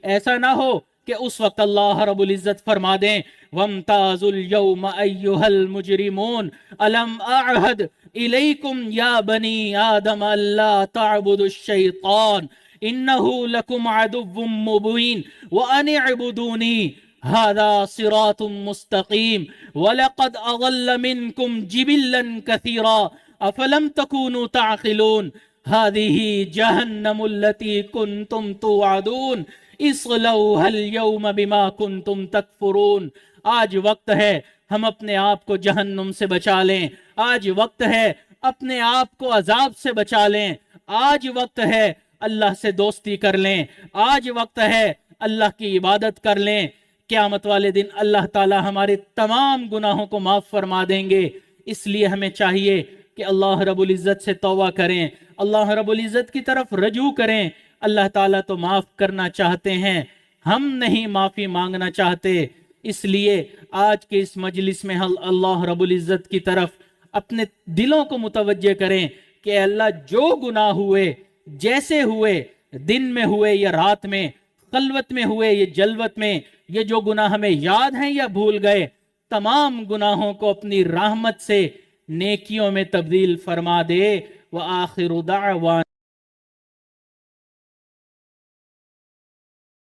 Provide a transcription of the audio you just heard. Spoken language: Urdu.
ایسا نہ ہو کہ اس وقت اللہ رب العزت فرما دیں وَامْتَازُوا الْيَوْمَ أَيُّهَا الْمُجْرِمُونَ أَلَمْ أَعْهَدْ إِلَيْكُمْ يَا بَنِي آدَمَ أَلَّا تَعْبُدُوا الشَّيْطَانَ إِنَّهُ لَكُمْ عَدُوٌّ مُّبِينٌ وَأَنِ اعْبُدُونِي هَذَا صِرَاطٌ مُّسْتَقِيمٌ وَلَقَدْ أَضَلَّ مِنكُمْ جِبِلًّا كَثِيرًا أَفَلَمْ تَكُونُوا تَعْقِلُونَ هَذِهِ جَهَنَّمُ الَّتِي كُنتُمْ تُوعَدُونَ اصلوها اليوم بما کنتم تکفرون۔ آج وقت ہے ہم اپنے آپ کو جہنم سے بچا لیں، آج وقت ہے اپنے آپ کو عذاب سے بچا لیں، آج وقت ہے اللہ سے دوستی کر لیں، آج وقت ہے اللہ کی عبادت کر لیں۔ قیامت والے دن اللہ تعالی ہمارے تمام گناہوں کو معاف فرما دیں گے۔ اس لیے ہمیں چاہیے کہ اللہ رب العزت سے توبہ کریں، اللہ رب العزت کی طرف رجوع کریں۔ اللہ تعالیٰ تو معاف کرنا چاہتے ہیں، ہم نہیں معافی مانگنا چاہتے۔ اس لیے آج کے اس مجلس میں اللہ رب العزت کی طرف اپنے دلوں کو متوجہ کریں کہ اے اللہ جو گناہ ہوئے، جیسے ہوئے، دن میں ہوئے یا رات میں، خلوت میں ہوئے یا جلوت میں، یہ جو گناہ ہمیں یاد ہیں یا بھول گئے، تمام گناہوں کو اپنی رحمت سے نیکیوں میں تبدیل فرما دے۔ وآخر دعوانا